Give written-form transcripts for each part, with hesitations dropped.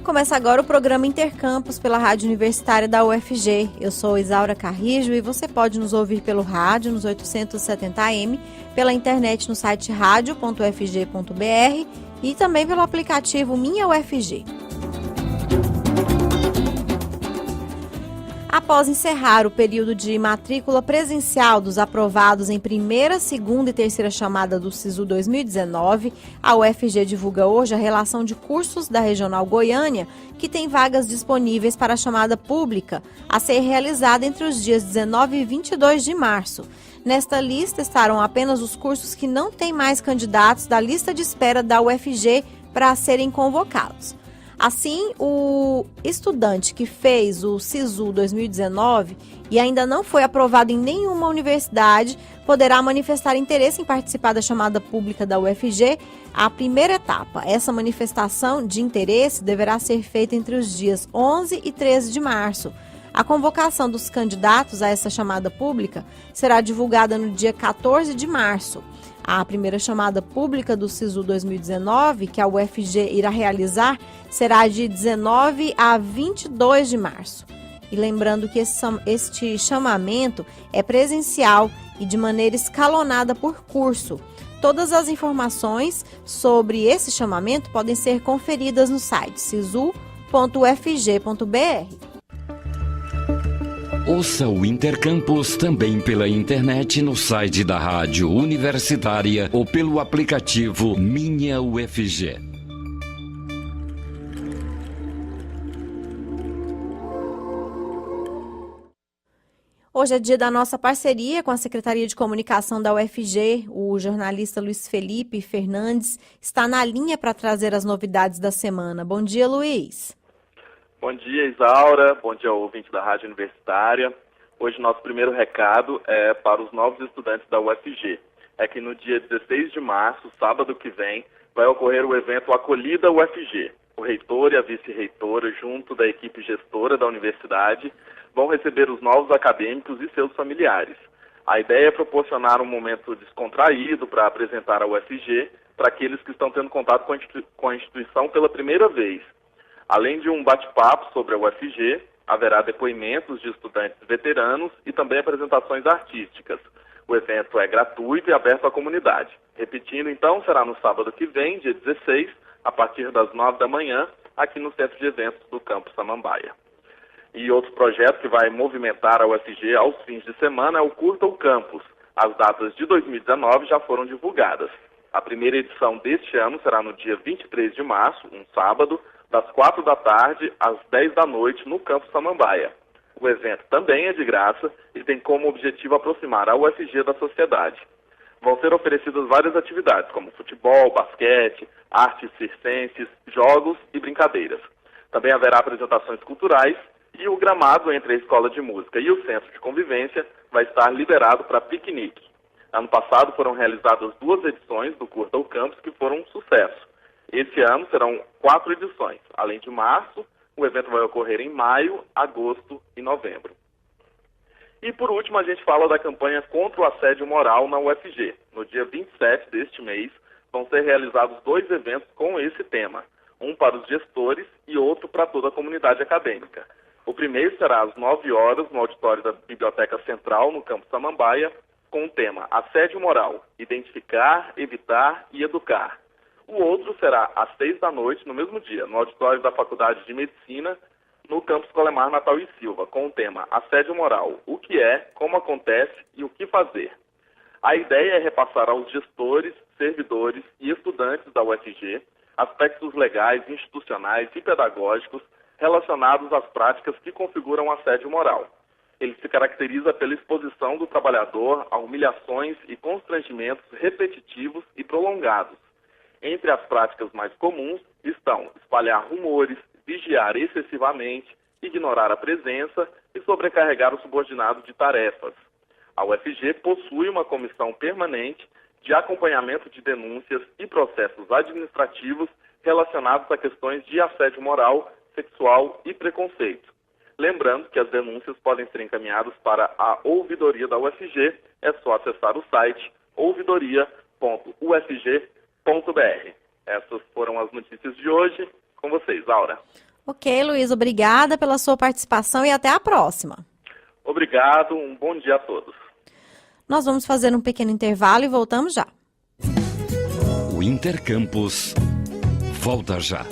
Começa agora o programa Intercampus pela Rádio Universitária da UFG. Eu sou Isaura Carrijo e você pode nos ouvir pelo rádio nos 870 AM, pela internet no site radio.ufg.br e também pelo aplicativo Minha UFG. Após encerrar o período de matrícula presencial dos aprovados em primeira, segunda e terceira chamada do SISU 2019, a UFG divulga hoje a relação de cursos da Regional Goiânia, que tem vagas disponíveis para a chamada pública, a ser realizada entre os dias 19 e 22 de março. Nesta lista estarão apenas os cursos que não têm mais candidatos da lista de espera da UFG para serem convocados. Assim, o estudante que fez o SISU 2019 e ainda não foi aprovado em nenhuma universidade poderá manifestar interesse em participar da chamada pública da UFG, a primeira etapa. Essa manifestação de interesse deverá ser feita entre os dias 11 e 13 de março. A convocação dos candidatos a essa chamada pública será divulgada no dia 14 de março. A primeira chamada pública do SISU 2019, que a UFG irá realizar, será de 19 a 22 de março. E lembrando que este chamamento é presencial e de maneira escalonada por curso. Todas as informações sobre esse chamamento podem ser conferidas no site sisu.ufg.br. Ouça o Intercampus também pela internet no site da Rádio Universitária ou pelo aplicativo Minha UFG. Hoje é dia da nossa parceria com a Secretaria de Comunicação da UFG. O jornalista Luiz Felipe Fernandes está na linha para trazer as novidades da semana. Bom dia, Luiz. Bom dia, Isaura. Bom dia ao ouvinte da Rádio Universitária. Hoje, nosso primeiro recado é para os novos estudantes da UFG. É que no dia 16 de março, sábado que vem, vai ocorrer o evento Acolhida UFG. O reitor e a vice-reitora, junto da equipe gestora da universidade, vão receber os novos acadêmicos e seus familiares. A ideia é proporcionar um momento descontraído para apresentar a UFG para aqueles que estão tendo contato com a instituição pela primeira vez. Além de um bate-papo sobre a UFG, haverá depoimentos de estudantes veteranos e também apresentações artísticas. O evento é gratuito e aberto à comunidade. Repetindo, então, será no sábado que vem, dia 16, a partir das 9 da manhã, aqui no Centro de Eventos do Campus Samambaia. E outro projeto que vai movimentar a UFG aos fins de semana é o Curta o Campus. As datas de 2019 já foram divulgadas. A primeira edição deste ano será no dia 23 de março, um sábado, das 4 da tarde às 10 da noite, no Campus Samambaia. O evento também é de graça e tem como objetivo aproximar a UFG da sociedade. Vão ser oferecidas várias atividades, como futebol, basquete, artes circenses, jogos e brincadeiras. Também haverá apresentações culturais e o gramado entre a Escola de Música e o Centro de Convivência vai estar liberado para piquenique. Ano passado foram realizadas 2 edições do Curta o Campus que foram um sucesso. Esse ano serão 4 edições. Além de março, o evento vai ocorrer em maio, agosto e novembro. E por último, a gente fala da campanha contra o assédio moral na UFG. No dia 27 deste mês, vão ser realizados 2 eventos com esse tema. Um para os gestores e outro para toda a comunidade acadêmica. O primeiro será às 9 horas no auditório da Biblioteca Central, no Campus Samambaia, com o tema Assédio Moral, Identificar, Evitar e Educar. O outro será às 6 da noite, no mesmo dia, no auditório da Faculdade de Medicina, no Campus Colemar Natal e Silva, com o tema Assédio Moral, o que é, como acontece e o que fazer. A ideia é repassar aos gestores, servidores e estudantes da UFG aspectos legais, institucionais e pedagógicos relacionados às práticas que configuram assédio moral. Ele se caracteriza pela exposição do trabalhador a humilhações e constrangimentos repetitivos e prolongados. Entre as práticas mais comuns estão espalhar rumores, vigiar excessivamente, ignorar a presença e sobrecarregar o subordinado de tarefas. A UFG possui uma comissão permanente de acompanhamento de denúncias e processos administrativos relacionados a questões de assédio moral, sexual e preconceito. Lembrando que as denúncias podem ser encaminhadas para a ouvidoria da UFG, é só acessar o site ouvidoria.ufg.br. Essas foram as notícias de hoje. Com vocês, Aura. Ok, Luiz, obrigada pela sua participação e até a próxima. Obrigado, um bom dia a todos. Nós vamos fazer um pequeno intervalo e voltamos já. O Intercampus volta já.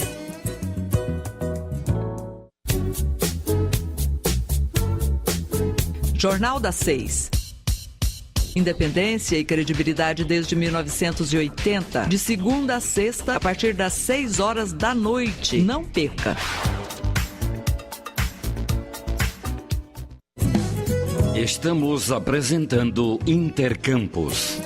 Jornal da 6. Independência e credibilidade desde 1980. De segunda a sexta, a partir das 6 horas da noite. Não perca. Estamos apresentando Intercampus.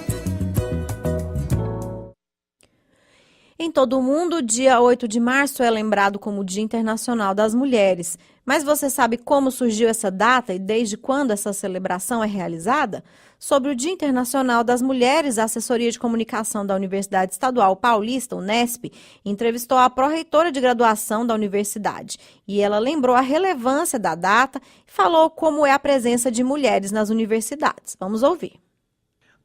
Em todo o mundo, dia 8 de março é lembrado como Dia Internacional das Mulheres. Mas você sabe como surgiu essa data e desde quando essa celebração é realizada? Sobre o Dia Internacional das Mulheres, a Assessoria de Comunicação da Universidade Estadual Paulista, Unesp, entrevistou a pró-reitora de graduação da universidade. E ela lembrou a relevância da data e falou como é a presença de mulheres nas universidades. Vamos ouvir.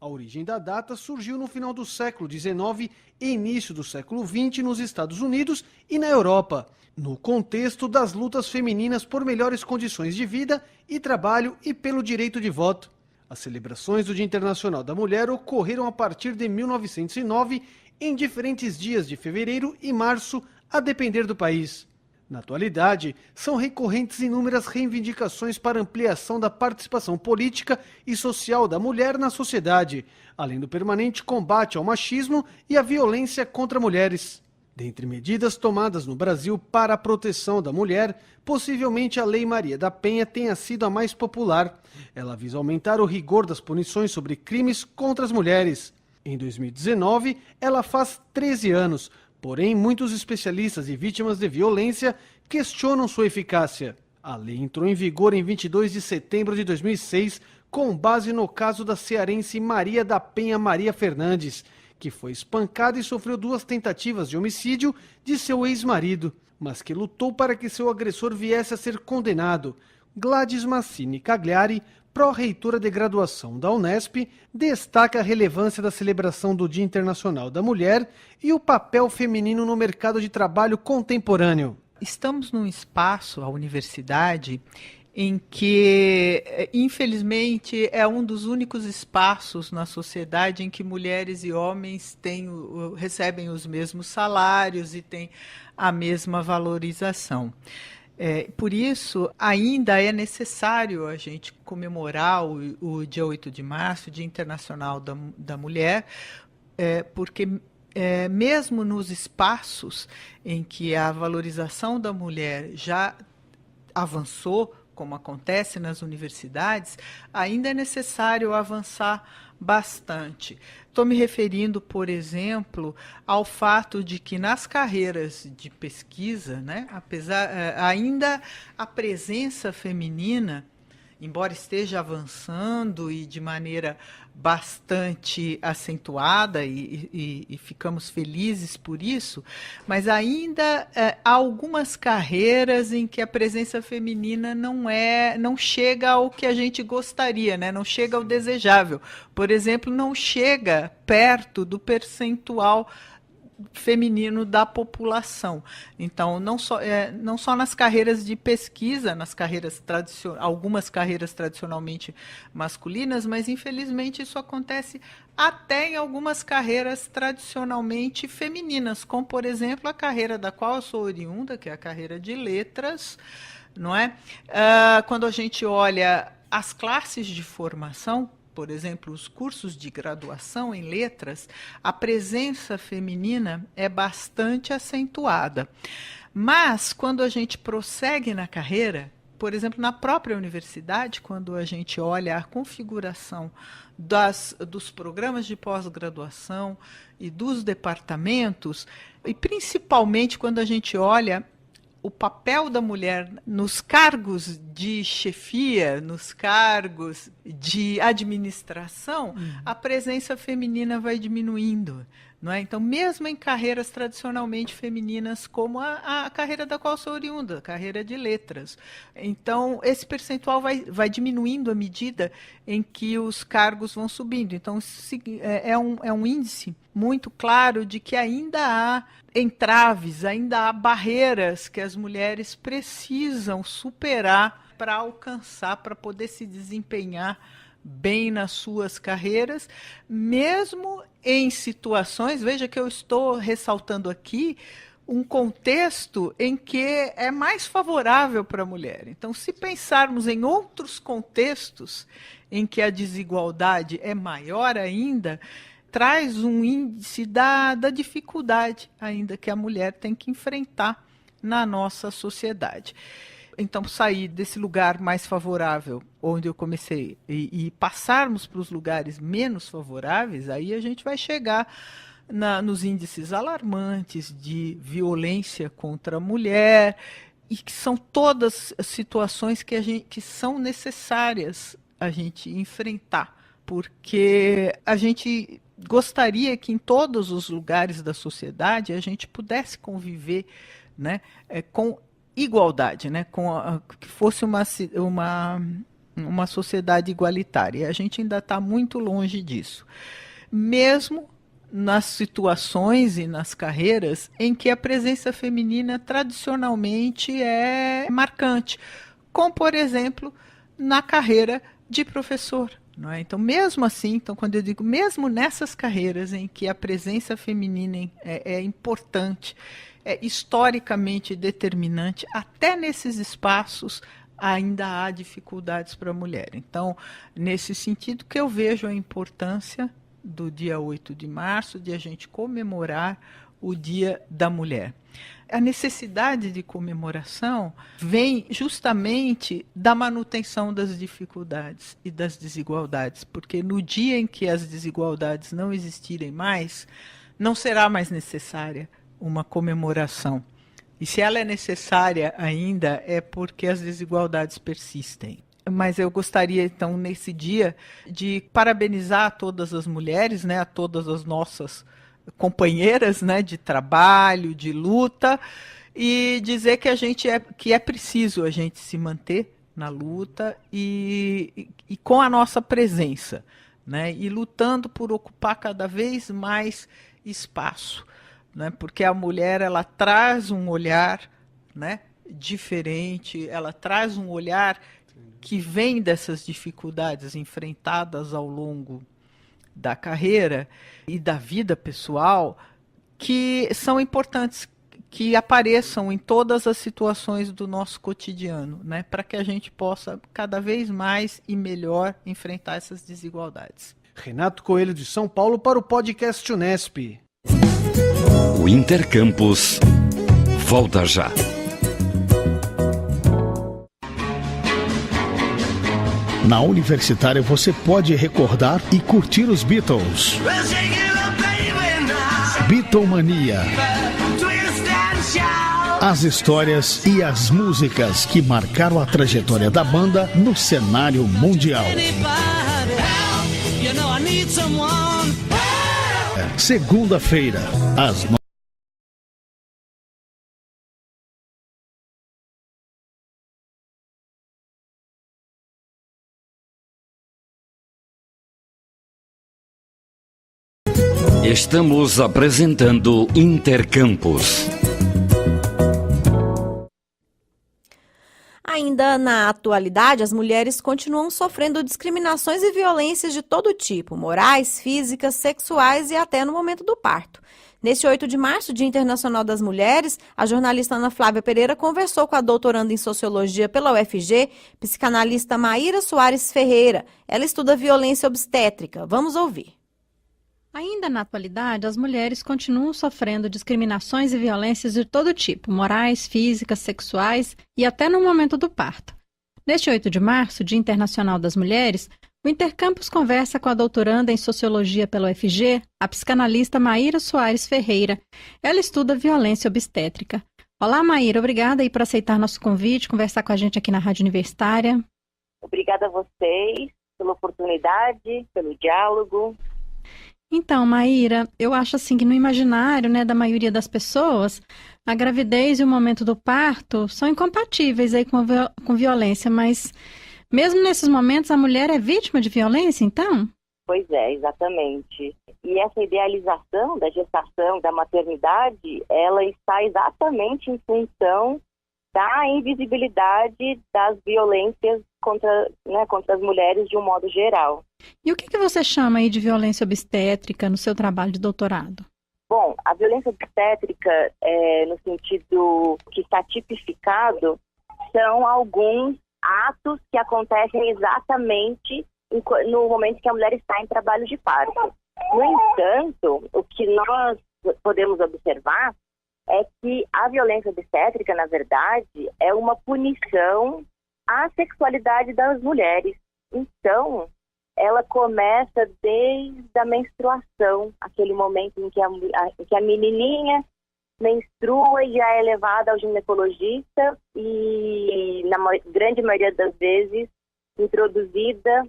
A origem da data surgiu no final do século XIX e início do século XX nos Estados Unidos e na Europa, no contexto das lutas femininas por melhores condições de vida e trabalho e pelo direito de voto. As celebrações do Dia Internacional da Mulher ocorreram a partir de 1909 em diferentes dias de fevereiro e março, a depender do país. Na atualidade, são recorrentes inúmeras reivindicações para ampliação da participação política e social da mulher na sociedade, além do permanente combate ao machismo e à violência contra mulheres. Dentre medidas tomadas no Brasil para a proteção da mulher, possivelmente a Lei Maria da Penha tenha sido a mais popular. Ela visa aumentar o rigor das punições sobre crimes contra as mulheres. Em 2019, ela faz 13 anos, porém muitos especialistas e vítimas de violência questionam sua eficácia. A lei entrou em vigor em 22 de setembro de 2006, com base no caso da cearense Maria da Penha Maria Fernandes, que foi espancada e sofreu 2 tentativas de homicídio de seu ex-marido, mas que lutou para que seu agressor viesse a ser condenado. Gladys Massini Cagliari, pró-reitora de graduação da Unesp, destaca a relevância da celebração do Dia Internacional da Mulher e o papel feminino no mercado de trabalho contemporâneo. Estamos num espaço, a universidade, em que, infelizmente, é um dos únicos espaços na sociedade em que mulheres e homens recebem os mesmos salários e têm a mesma valorização. Por isso, ainda é necessário a gente comemorar o dia 8 de março, Dia Internacional da Mulher, porque mesmo nos espaços em que a valorização da mulher já avançou, como acontece nas universidades, ainda é necessário avançar bastante. Estou me referindo, por exemplo, ao fato de que nas carreiras de pesquisa, né, ainda a presença feminina, embora esteja avançando e de maneira bastante acentuada, e ficamos felizes por isso, mas ainda há algumas carreiras em que a presença feminina não chega ao que a gente gostaria, né? Não chega ao desejável. Por exemplo, não chega perto do percentual feminino da população. Então, não só nas carreiras de pesquisa, algumas carreiras tradicionalmente masculinas, mas infelizmente isso acontece até em algumas carreiras tradicionalmente femininas, como por exemplo a carreira da qual eu sou oriunda, que é a carreira de letras, não é? Quando a gente olha as classes de formação, por exemplo, os cursos de graduação em letras, a presença feminina é bastante acentuada. Mas, quando a gente prossegue na carreira, por exemplo, na própria universidade, quando a gente olha a configuração dos programas de pós-graduação e dos departamentos, e principalmente quando a gente olha o papel da mulher nos cargos de chefia, nos cargos de administração, a presença feminina vai diminuindo. Não é? Então, mesmo em carreiras tradicionalmente femininas, como a carreira da qual sou oriunda, a carreira de letras. Então, esse percentual vai diminuindo à medida em que os cargos vão subindo. Então, é um índice muito claro de que ainda há entraves, ainda há barreiras que as mulheres precisam superar para alcançar, para poder se desempenhar bem nas suas carreiras, mesmo em situações, veja que eu estou ressaltando aqui, um contexto em que é mais favorável para a mulher. Então, se pensarmos em outros contextos em que a desigualdade é maior ainda, traz um índice da dificuldade ainda que a mulher tem que enfrentar na nossa sociedade. Então, sair desse lugar mais favorável, onde eu comecei, e passarmos para os lugares menos favoráveis, aí a gente vai chegar nos índices alarmantes de violência contra a mulher, e que são todas situações que são necessárias a gente enfrentar, porque a gente gostaria que em todos os lugares da sociedade a gente pudesse conviver, né, com igualdade, né, que fosse uma sociedade igualitária. A gente ainda está muito longe disso. Mesmo nas situações e nas carreiras em que a presença feminina tradicionalmente é marcante, como, por exemplo, na carreira de professor. Não é? Então, mesmo assim, quando eu digo mesmo nessas carreiras em que a presença feminina é importante, é historicamente determinante, até nesses espaços ainda há dificuldades para a mulher. Então, nesse sentido que eu vejo a importância do dia 8 de março, de a gente comemorar o Dia da Mulher. A necessidade de comemoração vem justamente da manutenção das dificuldades e das desigualdades, porque no dia em que as desigualdades não existirem mais, não será mais necessária uma comemoração. E se ela é necessária ainda, é porque as desigualdades persistem. Mas eu gostaria, então, nesse dia, de parabenizar todas as mulheres, né, a todas as nossas companheiras, né, de trabalho, de luta, e dizer que é preciso a gente se manter na luta e com a nossa presença, né, e lutando por ocupar cada vez mais espaço, né, porque a mulher ela traz um olhar, né, diferente, ela traz um olhar que vem dessas dificuldades enfrentadas ao longo da carreira e da vida pessoal, que são importantes que apareçam em todas as situações do nosso cotidiano, né, para que a gente possa cada vez mais e melhor enfrentar essas desigualdades. Renato Coelho, de São Paulo, para o podcast Unesp. O Intercampus volta já. Na Universitária você pode recordar e curtir os Beatles. Beatlemania. As histórias e as músicas que marcaram a trajetória da banda no cenário mundial. Segunda-feira, às 9h. Estamos apresentando Intercampus. Ainda na atualidade, as mulheres continuam sofrendo discriminações e violências de todo tipo, morais, físicas, sexuais e até no momento do parto. Neste 8 de março, Dia Internacional das Mulheres, a jornalista Ana Flávia Pereira conversou com a doutoranda em Sociologia pela UFG, psicanalista Maíra Soares Ferreira. Ela estuda violência obstétrica. Vamos ouvir. Ainda na atualidade, as mulheres continuam sofrendo discriminações e violências de todo tipo, morais, físicas, sexuais e até no momento do parto. Neste 8 de março, Dia Internacional das Mulheres, o Intercampus conversa com a doutoranda em Sociologia pela UFG, a psicanalista Maíra Soares Ferreira. Ela estuda violência obstétrica. Olá, Maíra, obrigada aí por aceitar nosso convite, conversar com a gente aqui na Rádio Universitária. Obrigada a vocês pela oportunidade, pelo diálogo. Então, Maíra, eu acho assim que no imaginário, né, da maioria das pessoas, a gravidez e o momento do parto são incompatíveis aí com violência, mas mesmo nesses momentos a mulher é vítima de violência, então? Pois é, exatamente. E essa idealização da gestação, da maternidade, ela está exatamente em função da invisibilidade das violências contra as mulheres de um modo geral. E o que você chama aí de violência obstétrica no seu trabalho de doutorado? Bom, a violência obstétrica, no sentido que está tipificado, são alguns atos que acontecem exatamente no momento que a mulher está em trabalho de parto. No entanto, o que nós podemos observar é que a violência obstétrica, na verdade, é uma punição à sexualidade das mulheres. Então, ela começa desde a menstruação, aquele momento em que a menininha menstrua e já é levada ao ginecologista e, na grande maioria das vezes, introduzida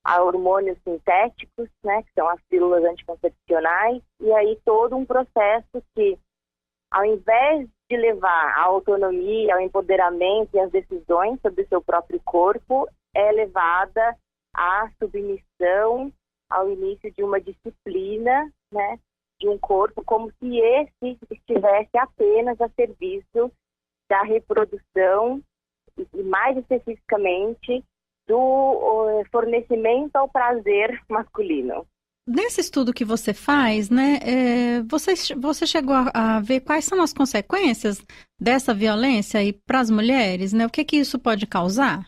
a hormônios sintéticos, né, que são as pílulas anticoncepcionais, e aí todo um processo que, ao invés de levar à autonomia, ao empoderamento e às decisões sobre o seu próprio corpo, é levada à submissão, ao início de uma disciplina, né, de um corpo, como se esse estivesse apenas a serviço da reprodução e, mais especificamente, do fornecimento ao prazer masculino. Nesse estudo que você faz, né, você chegou a ver quais são as consequências dessa violência para as mulheres, né? O que isso pode causar?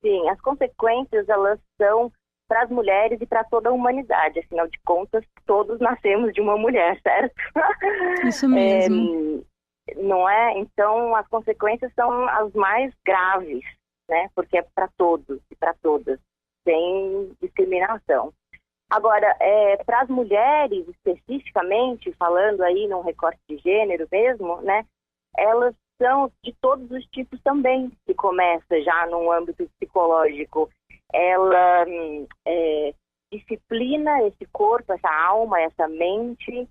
Sim, as consequências, elas são para as mulheres e para toda a humanidade. Afinal de contas, todos nascemos de uma mulher, certo? Isso mesmo. Não é? Então, as consequências são as mais graves, né? Porque é para todos e para todas, sem discriminação. Agora, para as mulheres, especificamente, falando aí num recorte de gênero mesmo, né? Elas são de todos os tipos também, que começa já num âmbito psicológico. Ela disciplina esse corpo, essa alma, essa mente.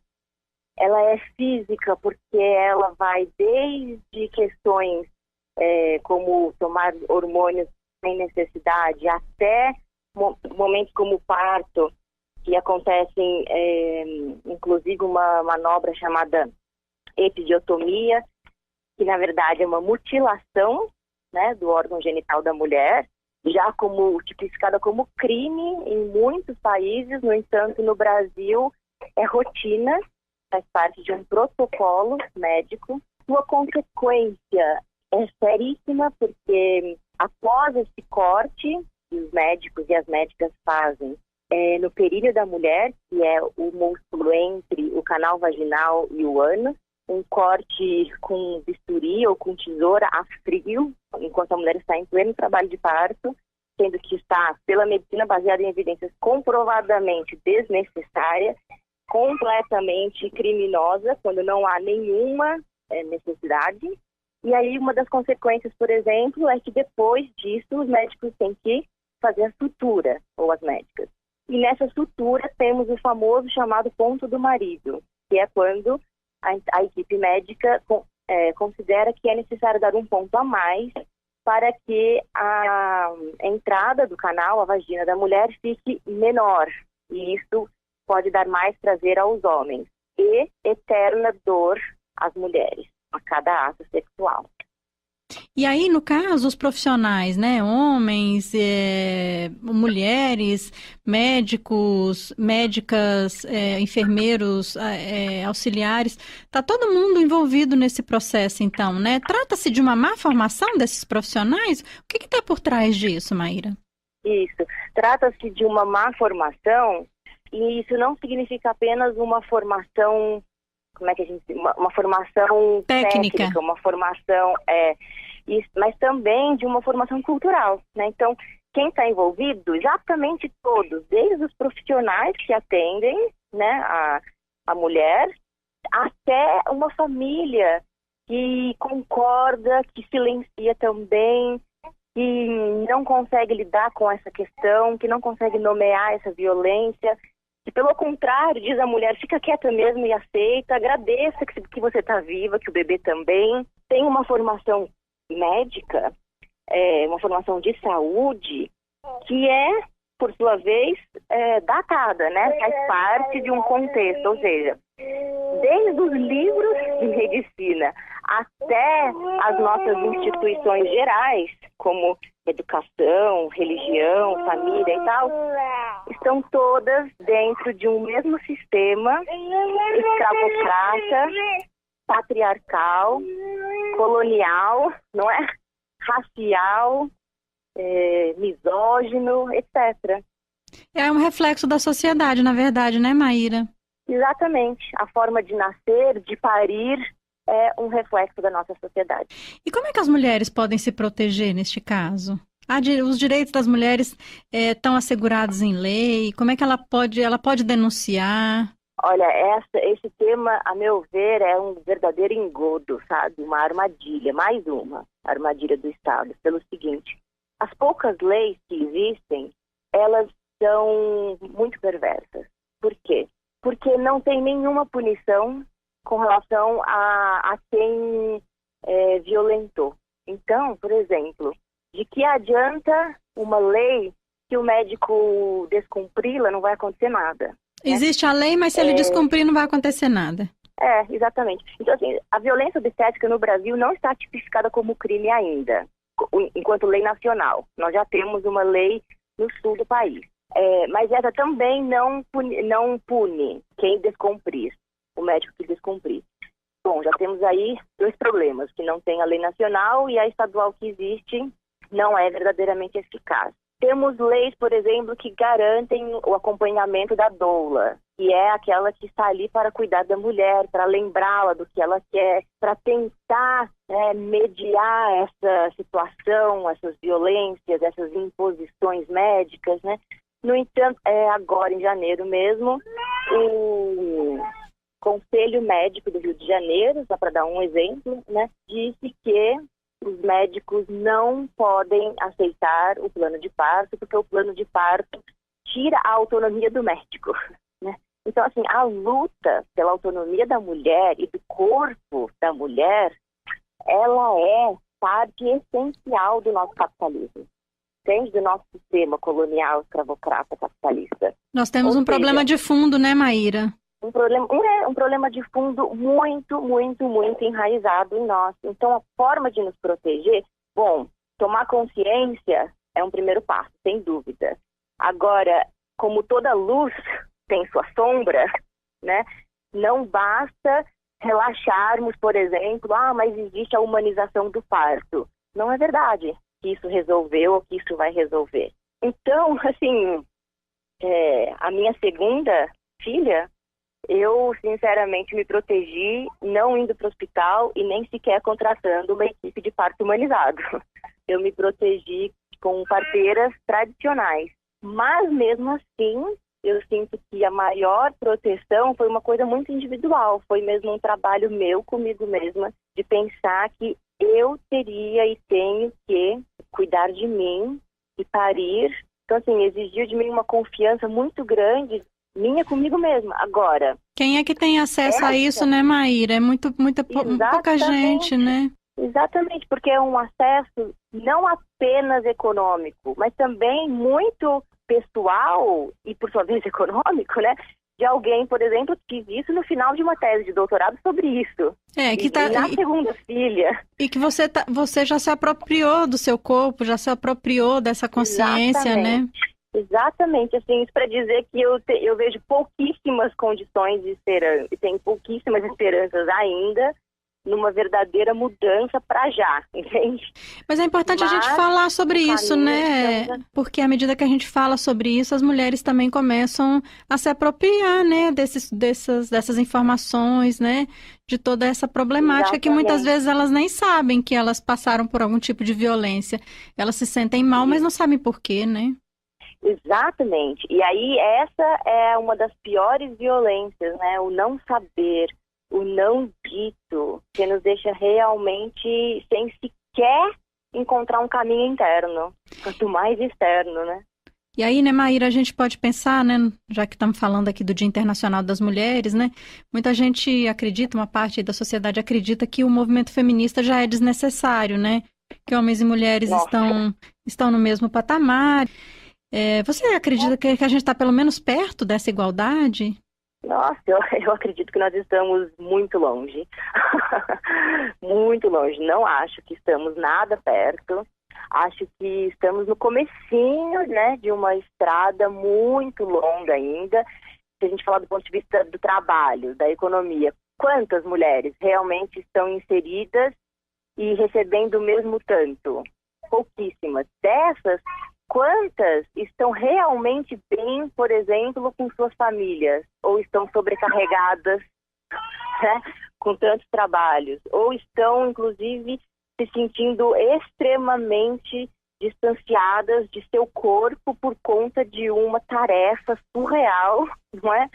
Ela é física porque ela vai desde questões como tomar hormônios sem necessidade, até momentos como o parto, que acontecem, inclusive uma manobra chamada epidiotomia, que na verdade é uma mutilação, né, do órgão genital da mulher, já tipificada como crime em muitos países. No entanto, no Brasil é rotina, faz parte de um protocolo médico. Sua consequência é seríssima, porque após esse corte que os médicos e as médicas fazem no períneo da mulher, que é o músculo entre o canal vaginal e o ânus, um corte com bisturi ou com tesoura a frio, enquanto a mulher está em pleno trabalho de parto, sendo que está, pela medicina baseada em evidências, comprovadamente desnecessária, completamente criminosa, quando não há nenhuma necessidade. E aí uma das consequências, por exemplo, é que depois disso os médicos têm que fazer a sutura, ou as médicas. E nessa sutura temos o famoso chamado ponto do marido, que é quando a equipe médica considera que é necessário dar um ponto a mais para que a entrada do canal, a vagina da mulher, fique menor. E isso pode dar mais prazer aos homens e eterna dor às mulheres a cada ato sexual. E aí, no caso, os profissionais, né, homens, mulheres, médicos, médicas, enfermeiros, auxiliares, está todo mundo envolvido nesse processo, então, né? Trata-se de uma má formação desses profissionais? O que está por trás disso, Maíra? Isso, trata-se de uma má formação, e isso não significa apenas uma formação, como é que a gente diz? Uma formação técnica, uma formação, mas também de uma formação cultural, né? Então, quem está envolvido, exatamente todos, desde os profissionais que atendem, né, a mulher, até uma família que concorda, que silencia também, que não consegue lidar com essa questão, que não consegue nomear essa violência, que pelo contrário, diz a mulher, fica quieta mesmo e aceita, agradeça que você está viva, que o bebê também. Tem uma formação médica, uma formação de saúde, que é por sua vez, datada, né? Faz parte de um contexto, ou seja, desde os livros de medicina até as nossas instituições gerais, como educação, religião, família e tal, estão todas dentro de um mesmo sistema escravocrata, patriarcal, colonial, não é? Racial, misógino, etc. É um reflexo da sociedade, na verdade, né, Maíra? Exatamente. A forma de nascer, de parir, é um reflexo da nossa sociedade. E como é que as mulheres podem se proteger neste caso? Os direitos das mulheres estão assegurados em lei? Como é que ela pode denunciar? Olha, esse tema, a meu ver, é um verdadeiro engodo, sabe? Uma armadilha, mais uma armadilha do Estado. Pelo seguinte, as poucas leis que existem, elas são muito perversas. Por quê? Porque não tem nenhuma punição com relação a quem violentou. Então, por exemplo, de que adianta uma lei que o médico descumpri-la, não vai acontecer nada. Existe a lei, mas se ele descumprir, não vai acontecer nada. Exatamente. Então, assim, a violência obstétrica no Brasil não está tipificada como crime ainda, enquanto lei nacional. Nós já temos uma lei no sul do país. Mas essa também não pune quem descumprir, o médico que descumprir. Bom, já temos aí dois problemas, que não tem a lei nacional e a estadual que existe não é verdadeiramente eficaz. Temos leis, por exemplo, que garantem o acompanhamento da doula, que é aquela que está ali para cuidar da mulher, para lembrá-la do que ela quer, para tentar mediar essa situação, essas violências, essas imposições médicas, né? No entanto, agora em janeiro mesmo, o Conselho Médico do Rio de Janeiro, só para dar um exemplo, né, disse que os médicos não podem aceitar o plano de parto, porque o plano de parto tira a autonomia do médico, né? Então, assim, a luta pela autonomia da mulher e do corpo da mulher, ela é parte essencial do nosso capitalismo, entende? Do nosso sistema colonial, escravocrata, capitalista. Nós temos um problema de fundo, né, Maíra? Um problema de fundo muito, muito, muito enraizado em nós. Então, a forma de nos proteger, tomar consciência é um primeiro passo, sem dúvida. Agora, como toda luz tem sua sombra, né, não basta relaxarmos, por exemplo, mas existe a humanização do parto. Não é verdade que isso resolveu ou que isso vai resolver. Então, assim, a minha segunda filha, eu, sinceramente, me protegi não indo para o hospital e nem sequer contratando uma equipe de parto humanizado. Eu me protegi com parteiras tradicionais. Mas, mesmo assim, eu sinto que a maior proteção foi uma coisa muito individual. Foi mesmo um trabalho meu comigo mesma, de pensar que eu teria e tenho que cuidar de mim e parir. Então, assim, exigiu de mim uma confiança muito grande, minha comigo mesma. Agora, quem é que tem acesso a isso, né, Maíra? É pouca gente, né? Exatamente, porque é um acesso não apenas econômico, mas também muito pessoal e, por sua vez, econômico, né? De alguém, por exemplo, que fiz isso no final de uma tese de doutorado sobre isso. Na segunda filha. E que você já se apropriou do seu corpo, já se apropriou dessa consciência, né? Exatamente, assim, isso para dizer que eu vejo pouquíssimas condições de esperança, e tenho pouquíssimas esperanças ainda numa verdadeira mudança para já, entende? Mas é importante a gente falar sobre isso, né? Porque à medida que a gente fala sobre isso, as mulheres também começam a se apropriar, né, dessas informações, né? De toda essa problemática. Exatamente. Que muitas vezes elas nem sabem que elas passaram por algum tipo de violência. Elas se sentem mal, mas não sabem por quê, né? Exatamente. E aí essa é uma das piores violências, né? O não saber, o não dito, que nos deixa realmente sem sequer encontrar um caminho interno, quanto mais externo, né? E aí, né, Maíra, a gente pode pensar, né, já que estamos falando aqui do Dia Internacional das Mulheres, né, muita gente acredita, uma parte da sociedade acredita que o movimento feminista já é desnecessário, né, que homens e mulheres estão no mesmo patamar. Você acredita que a gente está pelo menos perto dessa igualdade? Nossa, eu acredito que nós estamos muito longe. Muito longe. Não acho que estamos nada perto. Acho que estamos no comecinho, né, de uma estrada muito longa ainda. Se a gente falar do ponto de vista do trabalho, da economia, quantas mulheres realmente estão inseridas e recebendo o mesmo tanto? Pouquíssimas. Dessas, quantas estão realmente bem, por exemplo, com suas famílias? Ou estão sobrecarregadas, né, com tantos trabalhos? Ou estão, inclusive, se sentindo extremamente distanciadas de seu corpo por conta de uma tarefa surreal, não é?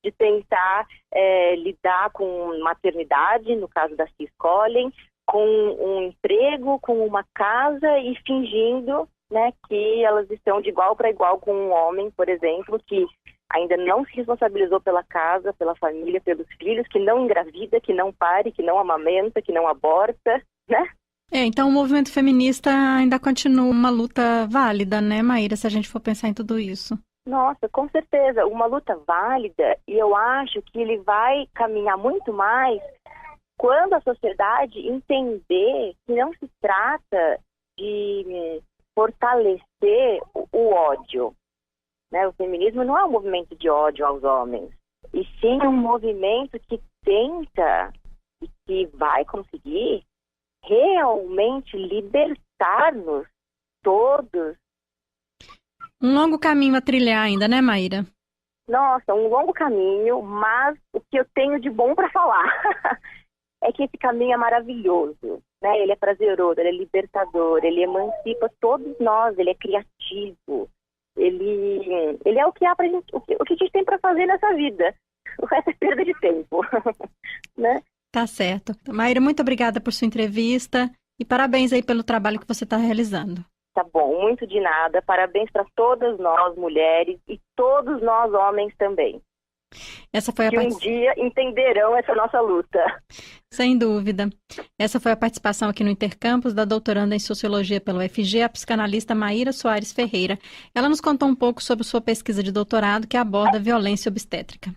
De tentar lidar com maternidade, no caso da Cis Collin, com um emprego, com uma casa e fingindo, né, que elas estão de igual para igual com um homem, por exemplo, que ainda não se responsabilizou pela casa, pela família, pelos filhos, que não engravida, que não pare, que não amamenta, que não aborta, né? Então o movimento feminista ainda continua uma luta válida, né, Maíra, se a gente for pensar em tudo isso. Nossa, com certeza, uma luta válida, e eu acho que ele vai caminhar muito mais quando a sociedade entender que não se trata de fortalecer o ódio, né? O feminismo não é um movimento de ódio aos homens, e sim um movimento que tenta e que vai conseguir realmente libertar-nos todos. Um longo caminho a trilhar ainda, né, Maíra? Nossa, um longo caminho, mas o que eu tenho de bom para falar é que esse caminho é maravilhoso, né? Ele é prazeroso, ele é libertador, ele emancipa todos nós, ele é criativo, ele é o que há pra gente, o que a gente tem para fazer nessa vida. O resto é perda de tempo, né? Tá certo. Maíra, muito obrigada por sua entrevista e parabéns aí pelo trabalho que você está realizando. Tá bom, muito de nada. Parabéns para todas nós, mulheres, e todos nós, homens, também. Essa foi que um dia entenderão essa nossa luta. Sem dúvida. Essa foi a participação aqui no Intercampus da doutoranda em Sociologia pela UFG, a psicanalista Maíra Soares Ferreira. Ela nos contou um pouco sobre sua pesquisa de doutorado que aborda violência obstétrica.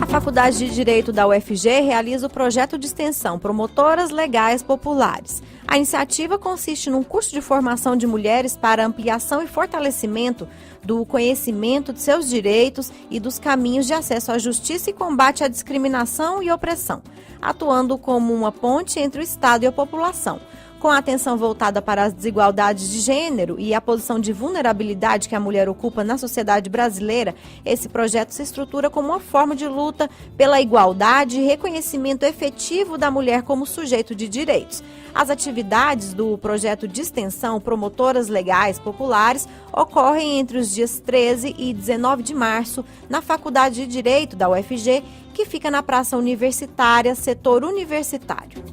A Faculdade de Direito da UFG realiza o projeto de extensão Promotoras Legais Populares. A iniciativa consiste num curso de formação de mulheres para ampliação e fortalecimento do conhecimento de seus direitos e dos caminhos de acesso à justiça e combate à discriminação e opressão, atuando como uma ponte entre o Estado e a população. Com a atenção voltada para as desigualdades de gênero e a posição de vulnerabilidade que a mulher ocupa na sociedade brasileira, esse projeto se estrutura como uma forma de luta pela igualdade e reconhecimento efetivo da mulher como sujeito de direitos. As atividades do projeto de extensão Promotoras Legais Populares ocorrem entre os dias 13 e 19 de março na Faculdade de Direito da UFG, que fica na Praça Universitária, setor universitário.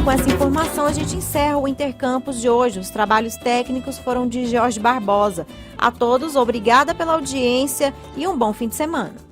Com essa informação, a gente encerra o Intercampus de hoje. Os trabalhos técnicos foram de Jorge Barbosa. A todos, obrigada pela audiência e um bom fim de semana.